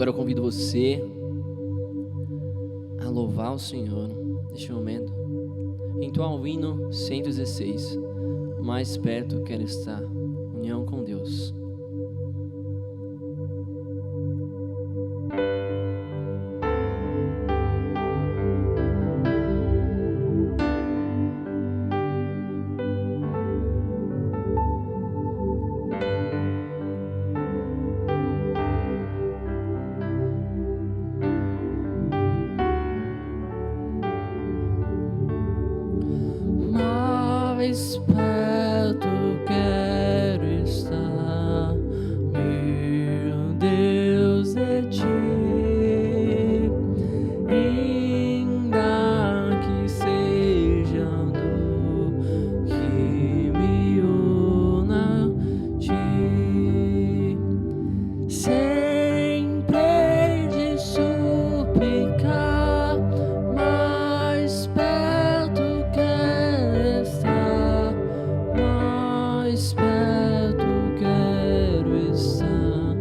Agora eu convido você a louvar o Senhor neste momento. Entoar o hino 116. Mais perto quero estar. União com Deus. Mais perto quero estar, meu Deus, de ti, ainda que seja dor que me una a ti, sempre hei de suplicar, mais perto quero estar, mais perto quero estar,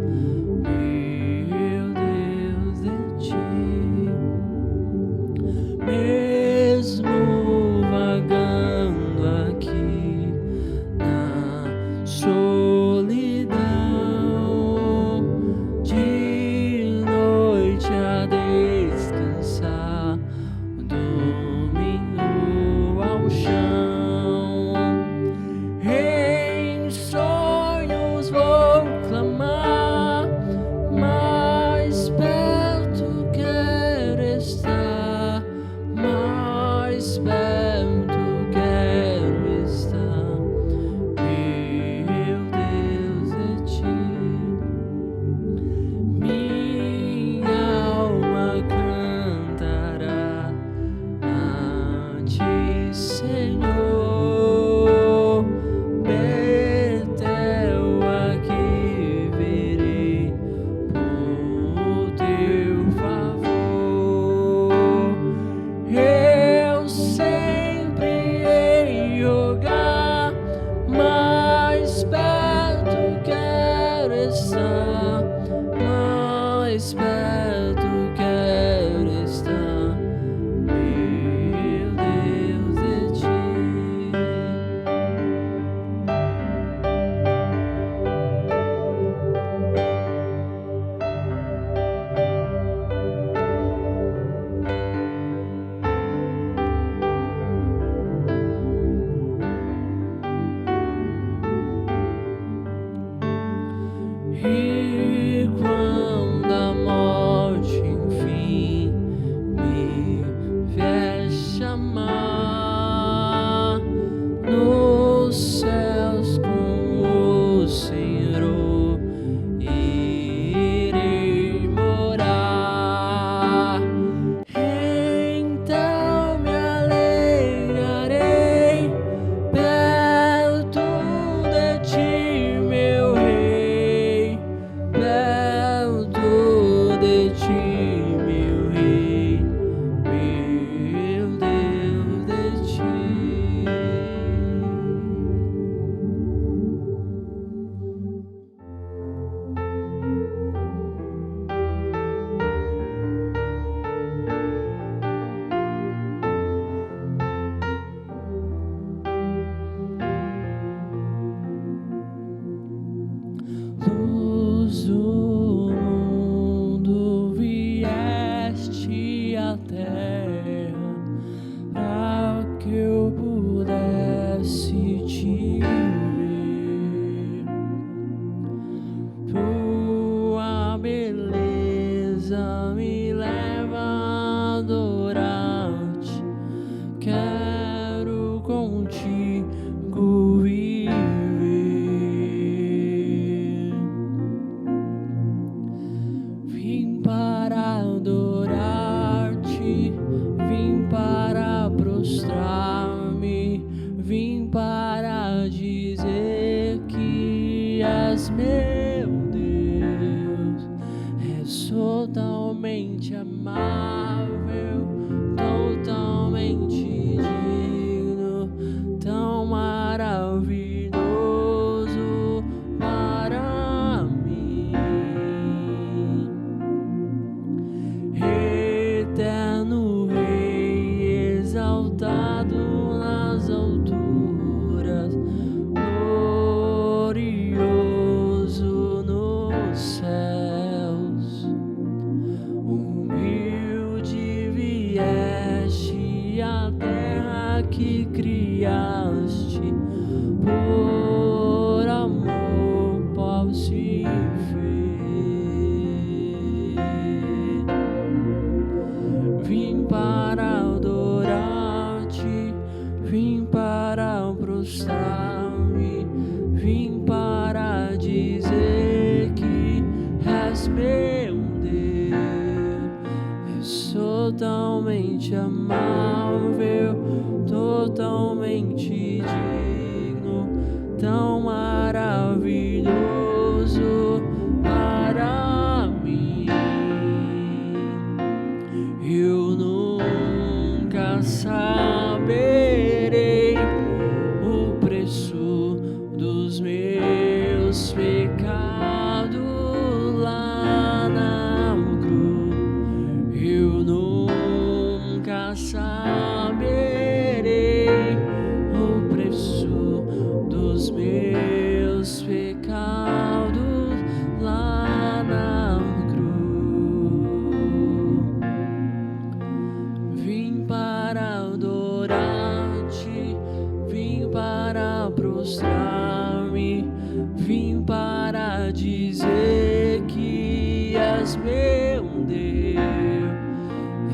meu Deus, de ti. Mesmo vagando aqui na solidão, de noite a descansar, dormindo ao chão, em sonhos vou clamar, mais perto quero estar, mais perto quero estar, meu Deus, de ti. Minha alma cantará a ti, Senhor. Betel aqui verei por teu favor. Eu sempre hei rogar, mais perto quero estar, mais perto quero estar, meu Deus, de ti. E quando a morte enfim me vier chamar, nos céus com o Senhor irei morar. Então me alegrarei perto de ti, meu Rei, perto de ti, meu Rei, meu Deus, de ti. Luz do mundo, vieste à terra para que eu pudesse te ver. Tua beleza me leva a adorar-te, quero contigo viver. Vim para adorar-te, vim para prostrar-me, vim para dizer que és meu Deus, és totalmente amável, totalmente digno, tão maravilhoso para mim. és meu Deus, és totalmente amável, totalmente digno, tão maravilhoso para mim. Eu nunca saberei o preço dos meus pecados lá na cruz. Eu nunca saberei o preço dos meus pecados lá na cruz. Vim para adorar-te, vim para prostrar-me, vim para dizer que és meu Deus,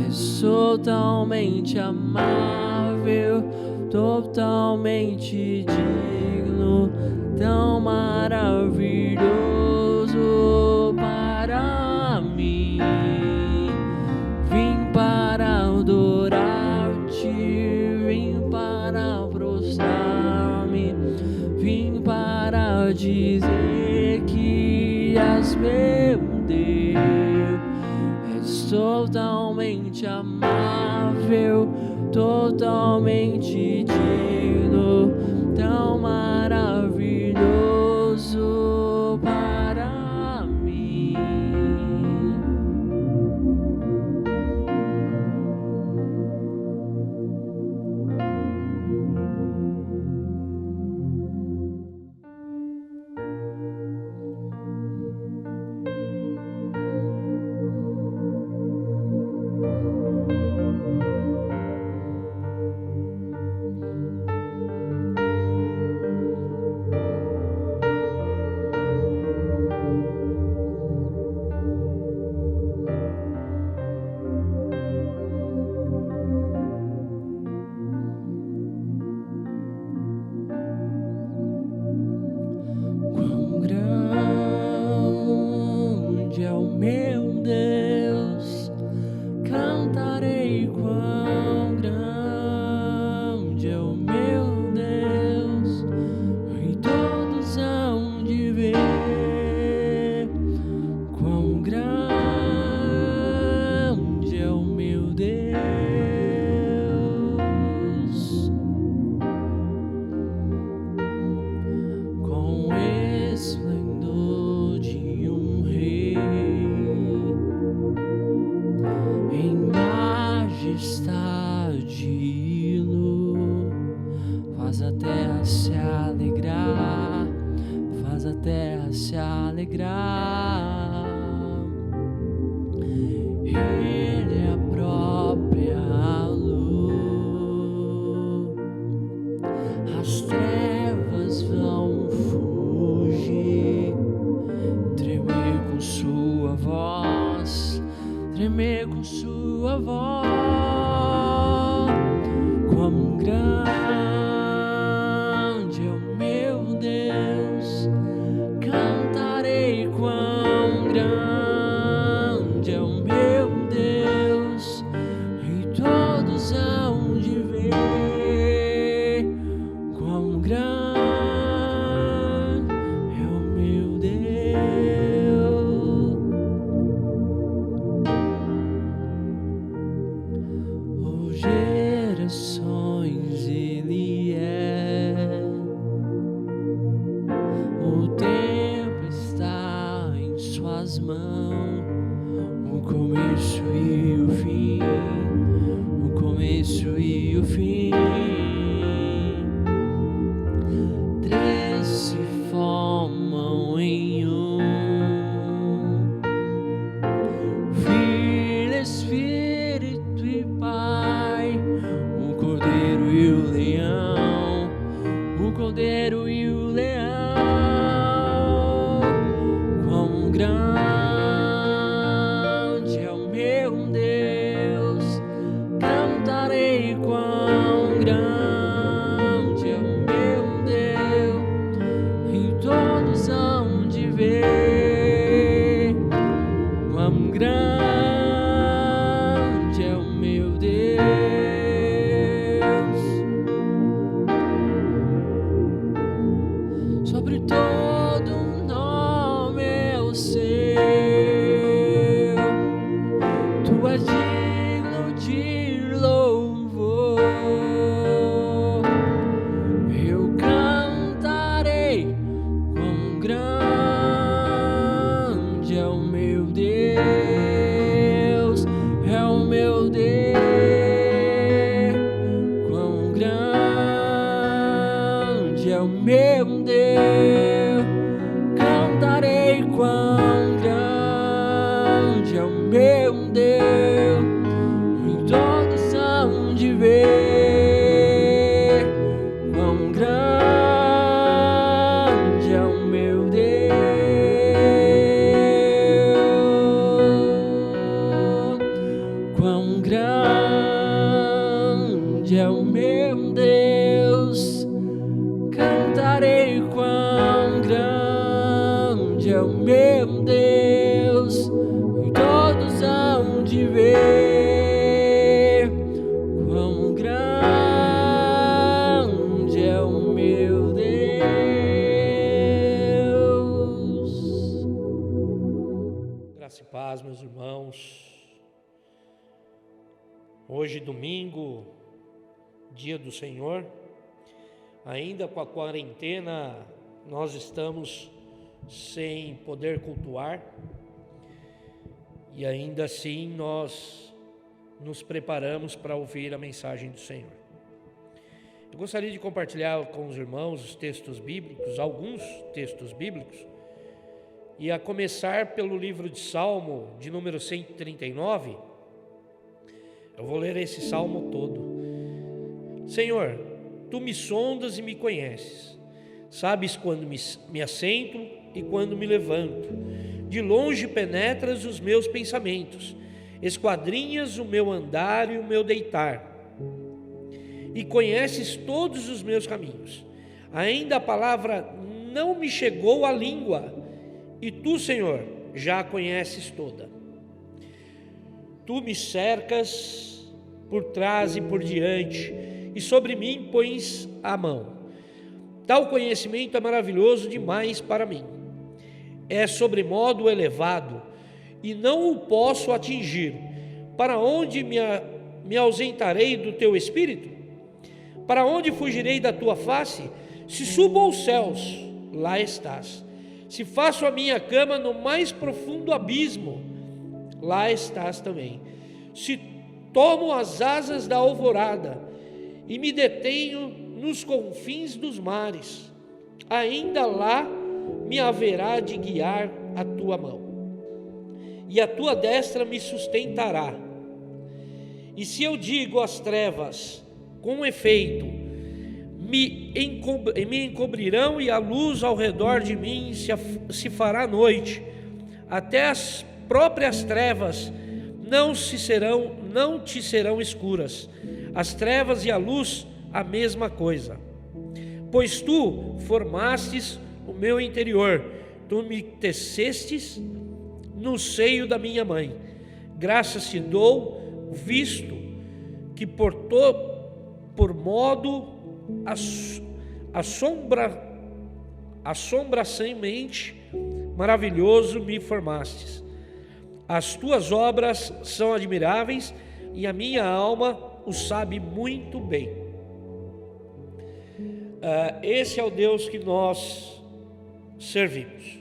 és totalmente amável, totalmente digno, tão maravilhoso para mim. Vim para adorar-te, vim para prostrar-me, vim para dizer que és meu Deus, és totalmente amável, totalmente digno, tão maravilhoso para mim. Quão grande é o meu Deus, cantarei quão grande é o meu Deus, e todos hão de ver quão grande é o meu Deus. Com esplendor de um rei, em majestade e luz, faz a terra se alegrar, faz a terra se alegrar. Ele é a própria luz, as trevas vão fugir, tremer com sua voz, tremer com sua voz. Quão grande é o meu Deus, cantarei quão grande é o meu Deus, e todos hão de ver quão grande é o meu Deus. Oh, gerações Ele é, o tempo está em suas mãos, o começo e o fim, o começo e o fim. Três se formam em um, Filho, Espírito e Pai, o Cordeiro e o Leão, o Cordeiro e o Leão. Quão grande é o meu Deus, cantarei quão grande é o meu Deus, e todos hão de ver meu Deus, e todos hão de ver quão grande é o meu Deus, quão grande é o meu Deus. Cantarei quão grande é o meu Deus, e todos hão de ver quão grande é o meu Deus. Graça e paz, meus irmãos. Hoje, domingo, dia do Senhor, ainda com a quarentena, nós estamos sem poder cultuar, e ainda assim nós nos preparamos para ouvir a mensagem do Senhor. Eu gostaria de compartilhar com os irmãos os textos bíblicos, alguns textos bíblicos, e a começar pelo livro de Salmo, de número 139, eu vou ler esse salmo todo. Senhor, Tu me sondas e me conheces, sabes quando me assento e quando me levanto, de longe penetras os meus pensamentos, esquadrinhas o meu andar e o meu deitar, e conheces todos os meus caminhos. Ainda a palavra não me chegou à língua, e Tu, Senhor, já a conheces toda. Tu me cercas por trás e por diante, e sobre mim pões a mão. Tal conhecimento é maravilhoso demais para mim. É sobremodo elevado, e não o posso atingir. Para onde me ausentarei do Teu Espírito? Para onde fugirei da Tua face? Se subo aos céus, lá estás. Se faço a minha cama no mais profundo abismo, lá estás também. Se tomo as asas da alvorada e me detenho nos confins dos mares, ainda lá me haverá de guiar a Tua mão, e a Tua destra me sustentará. E se eu digo às trevas, com efeito, me encobrirão, e a luz ao redor de mim se fará noite, até as próprias trevas não te serão escuras. As trevas e a luz, a mesma coisa. Pois Tu formastes o meu interior, Tu me tecestes no seio da minha mãe. Graças Te dou, visto que por modo assombraçãomente maravilhoso me formastes. As Tuas obras são admiráveis, e a minha alma o sabe muito bem. Esse é o Deus que nós servimos.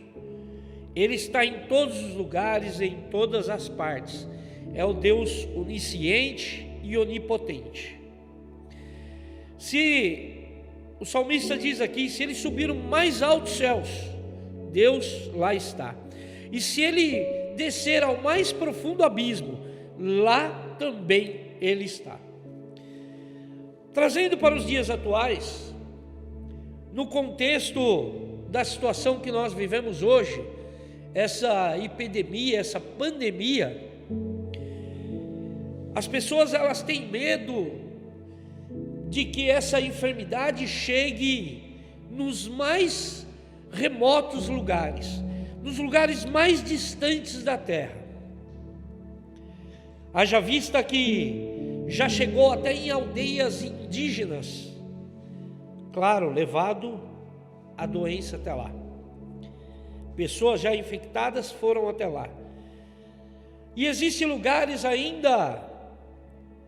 Ele está em todos os lugares, em todas as partes. É o Deus onisciente e onipotente. Se o salmista diz aqui, se ele subir o mais altos céus, Deus lá está. E se ele descer ao mais profundo abismo, lá também Ele está. Trazendo para os dias atuais, no contexto da situação que nós vivemos hoje, essa epidemia, essa pandemia, as pessoas elas têm medo de que essa enfermidade chegue nos mais remotos lugares, nos lugares mais distantes da terra. Haja vista que já chegou até em aldeias indígenas, claro, levado a doença até lá. Pessoas já infectadas foram até lá. E existem lugares ainda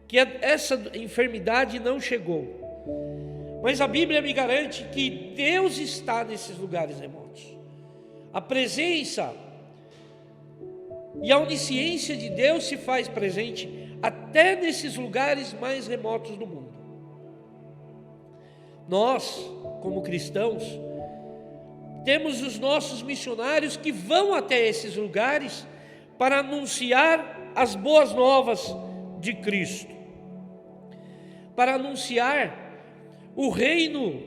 que essa enfermidade não chegou. Mas a Bíblia me garante que Deus está nesses lugares remotos. A presença e a onisciência de Deus se faz presente até nesses lugares mais remotos do mundo. Nós, como cristãos, temos os nossos missionários que vão até esses lugares para anunciar as boas novas de Cristo, para anunciar o reino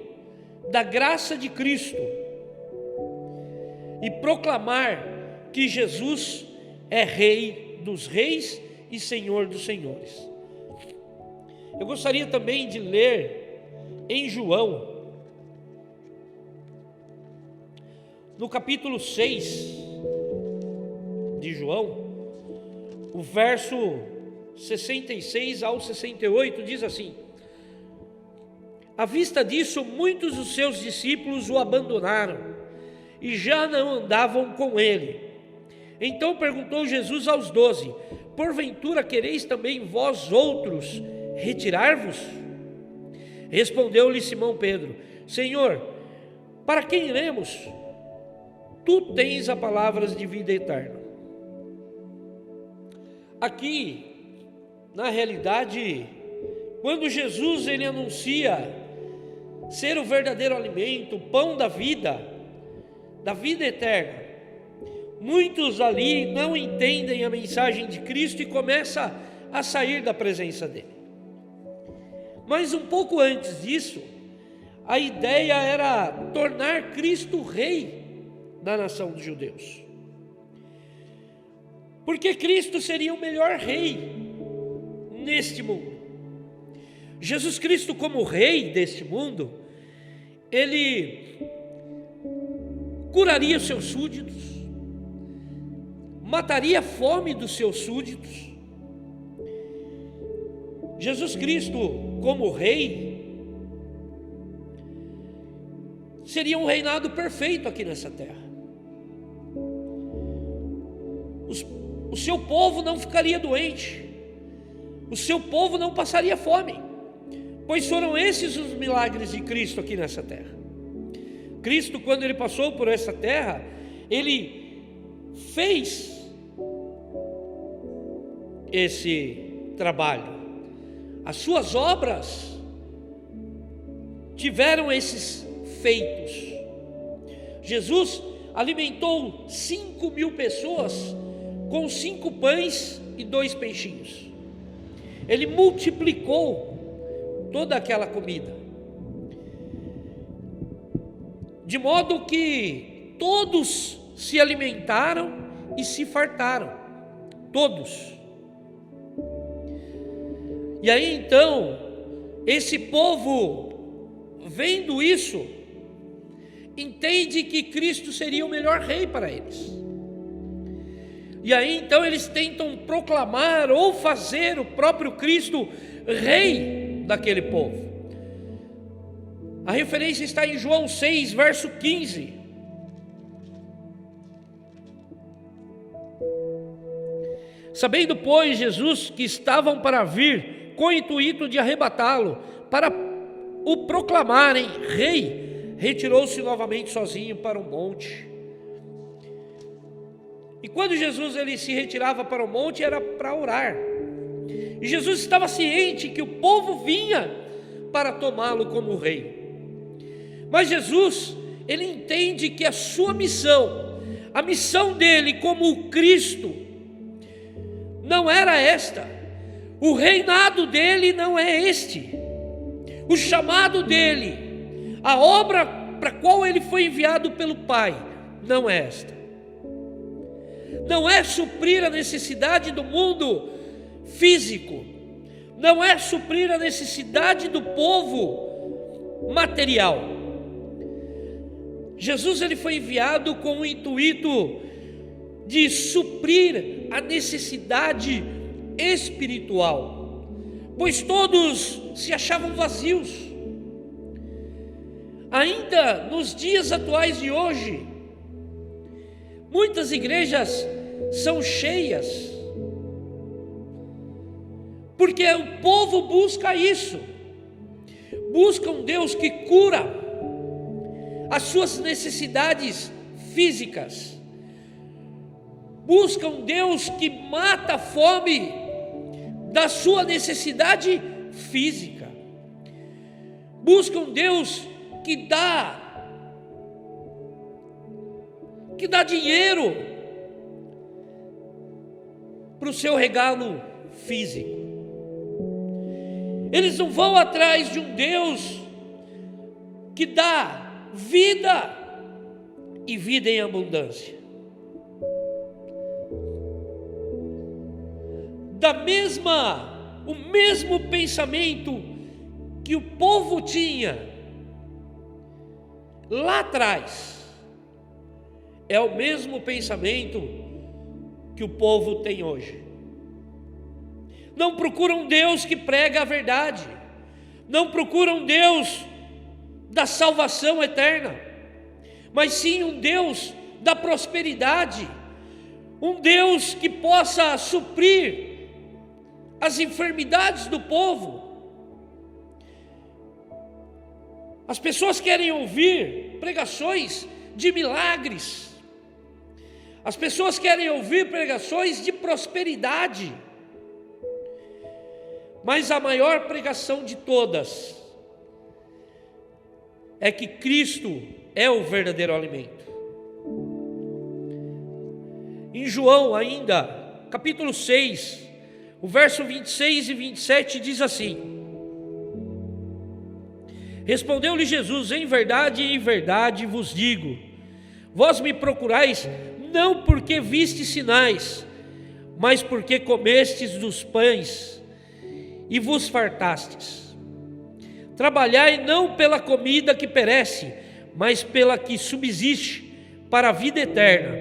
da graça de Cristo e proclamar que Jesus é Rei dos reis e Senhor dos senhores. Eu gostaria também de ler em João, no capítulo 6 de João, o verso 66 ao 68, diz assim: à vista disso, muitos dos seus discípulos o abandonaram e já não andavam com ele. Então perguntou Jesus aos 12: porventura quereis também vós outros retirar-vos? Respondeu-lhe Simão Pedro: Senhor, para quem iremos? Tu tens a palavras de vida eterna. Aqui, na realidade, quando Jesus ele anuncia ser o verdadeiro alimento, o pão da vida eterna, muitos ali não entendem a mensagem de Cristo e começam a sair da presença dele. Mas um pouco antes disso, a ideia era tornar Cristo rei da nação dos judeus, porque Cristo seria o melhor rei neste mundo. Jesus Cristo, como rei deste mundo, ele curaria os seus súditos, mataria a fome dos seus súditos. Jesus Cristo, como rei, seria um reinado perfeito aqui nessa terra. O seu povo não ficaria doente, o seu povo não passaria fome, pois foram esses os milagres de Cristo aqui nessa terra. Cristo, quando ele passou por essa terra, ele fez esse trabalho. As suas obras tiveram esses feitos. Jesus alimentou 5.000 pessoas com 5 pães e 2 peixinhos. Ele multiplicou toda aquela comida, de modo que todos se alimentaram e se fartaram, todos. E aí então, esse povo, vendo isso, entende que Cristo seria o melhor rei para eles. E aí então eles tentam proclamar ou fazer o próprio Cristo rei daquele povo. A referência está em João 6, verso 15. Sabendo, pois, Jesus que estavam para vir, com o intuito de arrebatá-lo, para o proclamarem rei, retirou-se novamente sozinho para um monte. E quando Jesus ele se retirava para o monte, era para orar. E Jesus estava ciente que o povo vinha para tomá-lo como rei. Mas Jesus, ele entende que a sua missão, a missão dele como Cristo, não era esta. O reinado dele não é este. O chamado dele, a obra para a qual ele foi enviado pelo Pai, não é esta. Não é suprir a necessidade do mundo físico, não é suprir a necessidade do povo material. Jesus ele foi enviado com o intuito de suprir a necessidade espiritual, pois todos se achavam vazios. Ainda nos dias atuais de hoje, muitas igrejas são cheias, porque o povo busca isso, busca um Deus que cura as suas necessidades físicas, busca um Deus que mata a fome da sua necessidade física, busca um Deus que dá dinheiro para o seu regalo físico. Eles não vão atrás de um Deus que dá vida e vida em abundância. O mesmo pensamento que o povo tinha lá atrás, é o mesmo pensamento que o povo tem hoje. Não procuram um Deus que prega a verdade, não procuram um Deus da salvação eterna, mas sim um Deus da prosperidade, um Deus que possa suprir as enfermidades do povo. As pessoas querem ouvir pregações de milagres, as pessoas querem ouvir pregações de prosperidade, mas a maior pregação de todas é que Cristo é o verdadeiro alimento. Em João ainda, capítulo 6, o verso 26 e 27 diz assim: respondeu-lhe Jesus: em verdade vos digo, vós me procurais não porque vistes sinais, mas porque comestes dos pães e vos fartastes. Trabalhai não pela comida que perece, mas pela que subsiste para a vida eterna,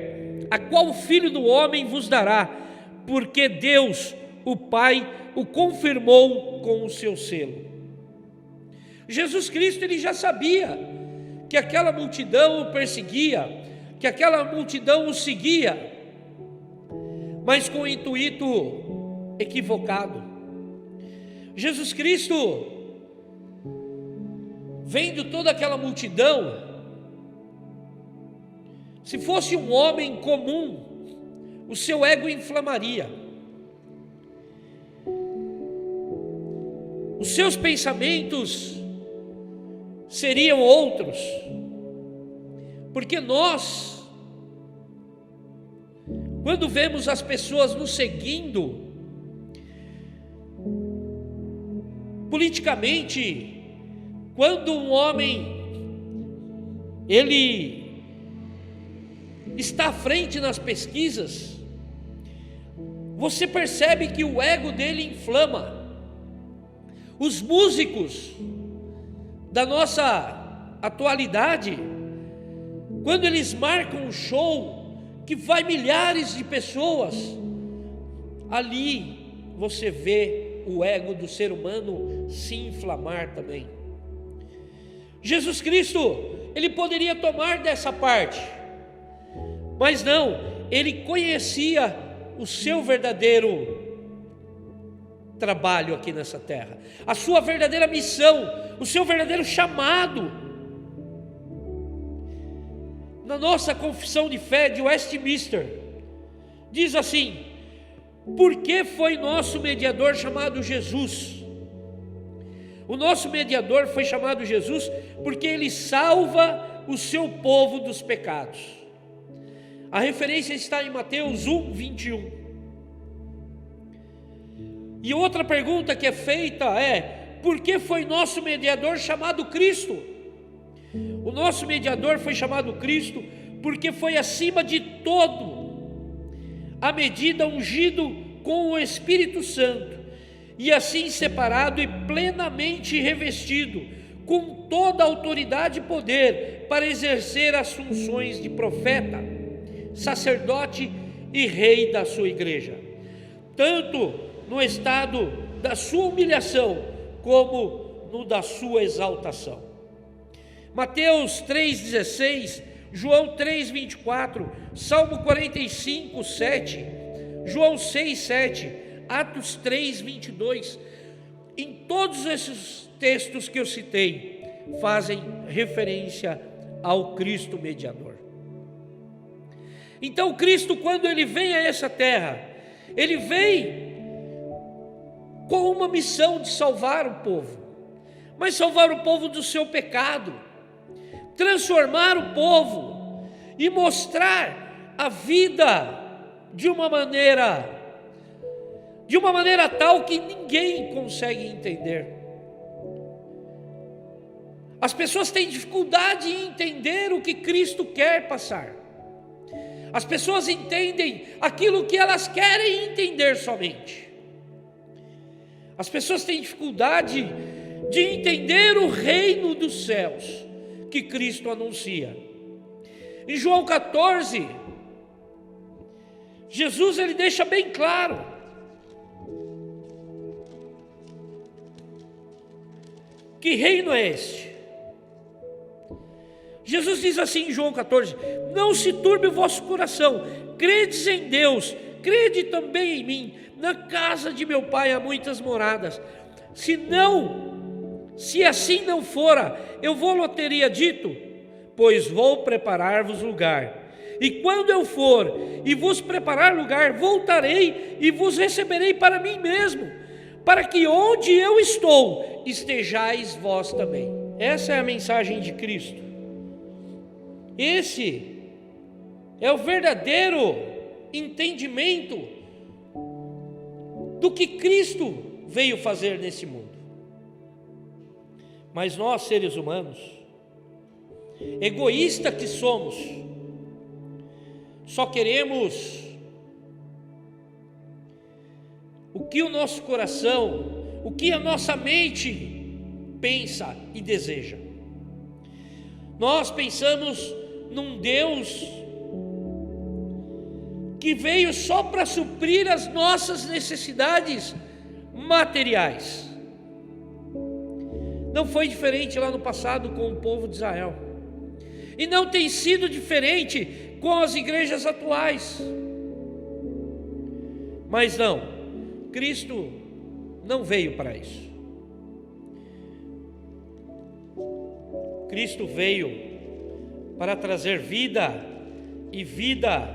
a qual o Filho do Homem vos dará, porque Deus, o Pai, o confirmou com o seu selo. Jesus Cristo, ele já sabia que aquela multidão o perseguia, que aquela multidão o seguia, mas com o intuito equivocado. Jesus Cristo, vendo toda aquela multidão, se fosse um homem comum, o seu ego inflamaria, os seus pensamentos seriam outros, porque nós, quando vemos as pessoas nos seguindo, politicamente, quando um homem ele está à frente nas pesquisas, você percebe que o ego dele inflama. Os músicos da nossa atualidade, quando eles marcam um show que vai milhares de pessoas, ali você vê o ego do ser humano se inflamar também. Jesus Cristo, ele poderia tomar dessa parte, mas não, ele conhecia o seu verdadeiro trabalho aqui nessa terra, a sua verdadeira missão, o seu verdadeiro chamado. Na nossa confissão de fé de Westminster, diz assim: porque foi nosso mediador chamado Jesus? O nosso mediador foi chamado Jesus porque ele salva o seu povo dos pecados. A referência está em Mateus 1, 21. E outra pergunta que é feita é: por que foi nosso mediador chamado Cristo? O nosso mediador foi chamado Cristo porque foi acima de todo a medida ungido com o Espírito Santo, e assim separado e plenamente revestido com toda a autoridade e poder para exercer as funções de profeta, sacerdote e rei da sua igreja, tanto no estado da sua humilhação como no da sua exaltação. Mateus 3,16, João 3,24, Salmo 45, 7, João 6, 7, Atos 3, 22. Em todos esses textos que eu citei, fazem referência ao Cristo mediador. Então Cristo, quando ele vem a essa terra, ele vem com uma missão de salvar o povo, mas salvar o povo do seu pecado, transformar o povo e mostrar a vida de uma maneira de uma maneira tal que ninguém consegue entender. As pessoas têm dificuldade em entender o que Cristo quer passar. As pessoas entendem aquilo que elas querem entender somente. As pessoas têm dificuldade de entender o reino dos céus que Cristo anuncia. Em João 14, Jesus ele deixa bem claro que reino é este. Jesus diz assim em João 14: não se turbe o vosso coração, credes em Deus, crede também em mim. Na casa de meu pai há muitas moradas. Se assim não fora, eu vou-lo teria dito, pois vou preparar-vos lugar. E quando eu for e vos preparar lugar, voltarei e vos receberei para mim mesmo, para que onde eu estou, estejais vós também. Essa é a mensagem de Cristo. Esse é o verdadeiro entendimento do que Cristo veio fazer nesse mundo. Mas nós, seres humanos, egoístas que somos, só queremos o que o nosso coração, o que a nossa mente pensa e deseja. Nós pensamos num Deus que veio só para suprir as nossas necessidades materiais. Não foi diferente lá no passado com o povo de Israel, e não tem sido diferente com as igrejas atuais. Mas não, Cristo não veio para isso. Cristo veio para trazer vida e vida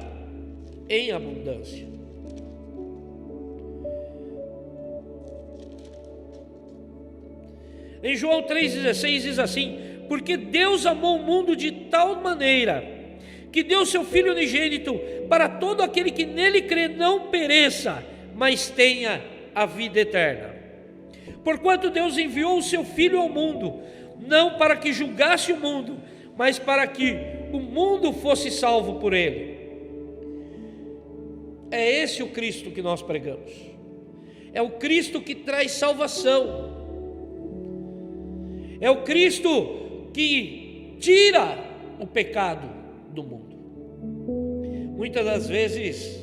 em abundância. Em João 3,16 diz assim: porque Deus amou o mundo de tal maneira que deu seu Filho unigênito, para todo aquele que nele crê não pereça, mas tenha a vida eterna. Porquanto Deus enviou o seu Filho ao mundo, não para que julgasse o mundo, mas para que o mundo fosse salvo por ele. É esse o Cristo que nós pregamos. É o Cristo que traz salvação. É o Cristo que tira o pecado do mundo. Muitas das vezes,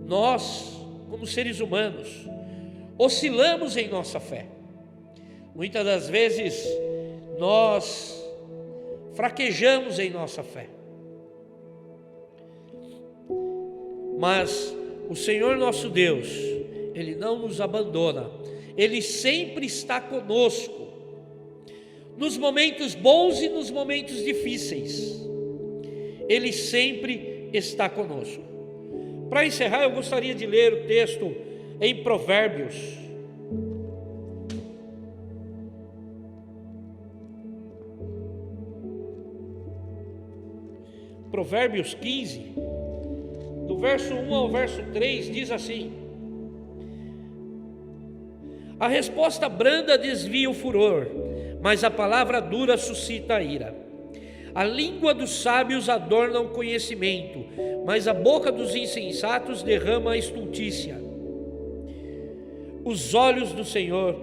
nós, como seres humanos, oscilamos em nossa fé. Muitas das vezes, nós fraquejamos em nossa fé. Mas o Senhor nosso Deus, Ele não nos abandona. Ele sempre está conosco, nos momentos bons e nos momentos difíceis. Ele sempre está conosco. Para encerrar, eu gostaria de ler o texto em Provérbios. Provérbios 15, do verso 1 ao verso 3, diz assim: a resposta branda desvia o furor, mas a palavra dura suscita a ira. A língua dos sábios adorna o conhecimento, mas a boca dos insensatos derrama a estultícia. Os olhos do Senhor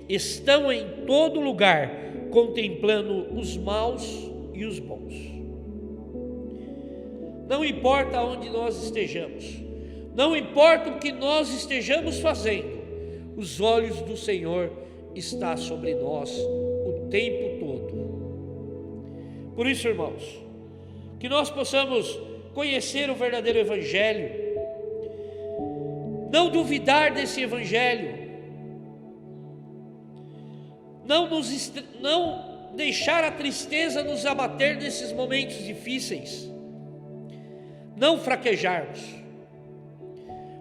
estão em todo lugar, contemplando os maus e os bons. Não importa onde nós estejamos, não importa o que nós estejamos fazendo, os olhos do Senhor estão sobre nós o tempo todo. Por isso, irmãos, que nós possamos conhecer o verdadeiro Evangelho, não duvidar desse Evangelho, não deixar a tristeza nos abater nesses momentos difíceis, não fraquejarmos,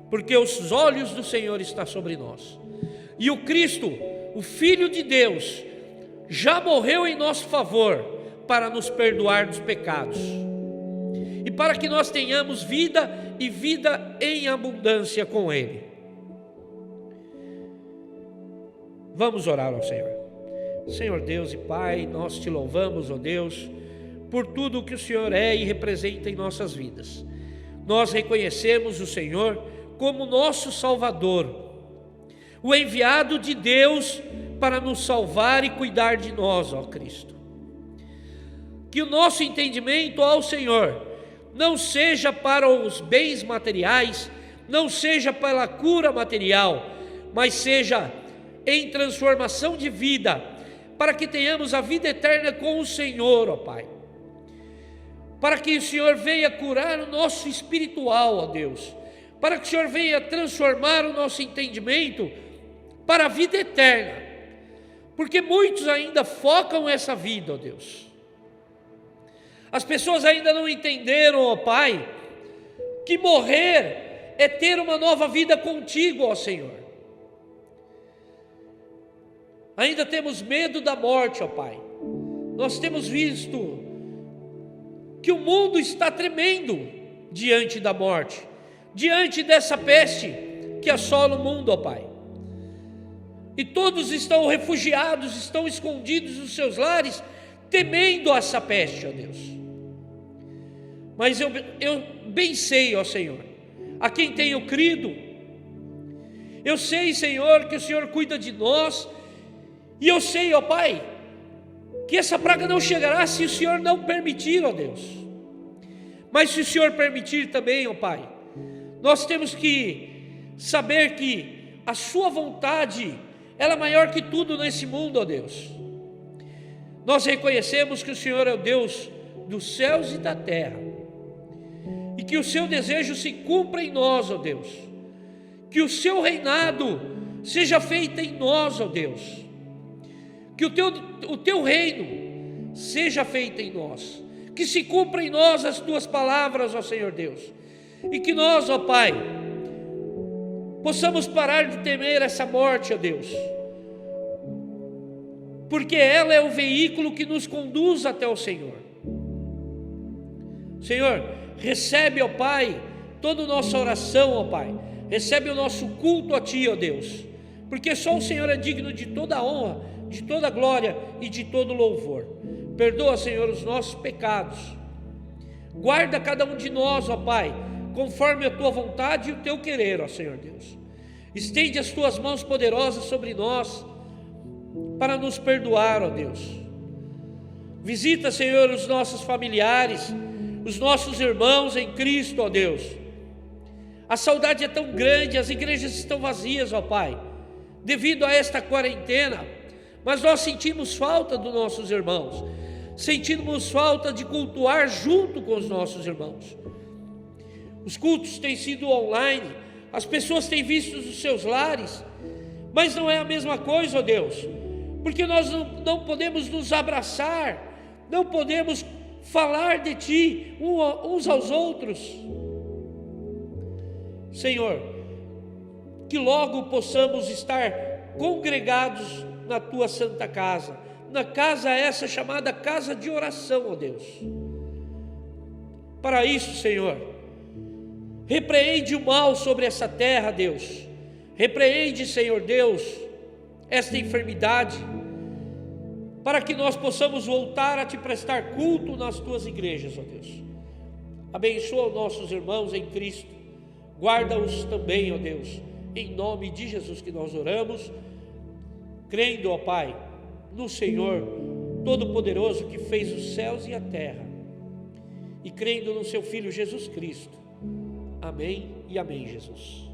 porque os olhos do Senhor estão sobre nós, e o Cristo, o Filho de Deus, já morreu em nosso favor para nos perdoar dos pecados e para que nós tenhamos vida e vida em abundância com Ele. Vamos orar ao Senhor. Senhor Deus e Pai, nós te louvamos, ó Deus, por tudo o que o Senhor é e representa em nossas vidas. Nós reconhecemos o Senhor como nosso Salvador, o enviado de Deus para nos salvar e cuidar de nós, ó Cristo. Que o nosso entendimento ao Senhor não seja para os bens materiais, não seja pela cura material, mas seja em transformação de vida, para que tenhamos a vida eterna com o Senhor, ó Pai. Para que o Senhor venha curar o nosso espiritual, ó Deus. Para que o Senhor venha transformar o nosso entendimento para a vida eterna. Porque muitos ainda focam essa vida, ó Deus. As pessoas ainda não entenderam, ó Pai, que morrer é ter uma nova vida contigo, ó Senhor. Ainda temos medo da morte, ó Pai. Nós temos visto que o mundo está tremendo diante da morte, diante dessa peste que assola o mundo, ó Pai. E todos estão refugiados, estão escondidos nos seus lares, temendo essa peste, ó Deus. Mas eu bem sei, ó Senhor, a quem tenho crido. Eu sei, Senhor, que o Senhor cuida de nós. E eu sei, ó Pai, que essa praga não chegará se o Senhor não permitir, ó Deus. Mas se o Senhor permitir também, ó Pai, nós temos que saber que a sua vontade, ela é maior que tudo nesse mundo, ó Deus. Nós reconhecemos que o Senhor é o Deus dos céus e da terra, e que o seu desejo se cumpra em nós, ó Deus. Que o seu reinado seja feito em nós, ó Deus. Que o teu reino seja feito em nós, que se cumpra em nós as tuas palavras, ó Senhor Deus, e que nós, ó Pai, possamos parar de temer essa morte, ó Deus, porque ela é o veículo que nos conduz até o Senhor. Senhor, recebe, ó Pai, toda a nossa oração, ó Pai, recebe o nosso culto a Ti, ó Deus, porque só o Senhor é digno de toda a honra, de toda a glória e de todo louvor. Perdoa, Senhor, os nossos pecados. Guarda cada um de nós, ó Pai, conforme a Tua vontade e o Teu querer, ó Senhor Deus. Estende as Tuas mãos poderosas sobre nós, para nos perdoar, ó Deus. Visita, Senhor, os nossos familiares, os nossos irmãos em Cristo, ó Deus. A saudade é tão grande, as igrejas estão vazias, ó Pai, devido a esta quarentena. Mas nós sentimos falta dos nossos irmãos, sentimos falta de cultuar junto com os nossos irmãos. Os cultos têm sido online, as pessoas têm visto os seus lares, mas não é a mesma coisa, ó Deus, porque nós não podemos nos abraçar, não podemos falar de Ti uns aos outros. Senhor, que logo possamos estar congregados na Tua santa casa, na casa essa chamada casa de oração, ó Deus. Para isso, Senhor, repreende o mal sobre essa terra, Deus. Repreende, Senhor Deus, esta enfermidade, para que nós possamos voltar a Te prestar culto nas Tuas igrejas, ó Deus. Abençoa os nossos irmãos em Cristo, guarda-os também, ó Deus, em nome de Jesus que nós oramos, crendo, ó Pai, no Senhor Todo-Poderoso que fez os céus e a terra, e crendo no Seu Filho Jesus Cristo. Amém e amém, Jesus.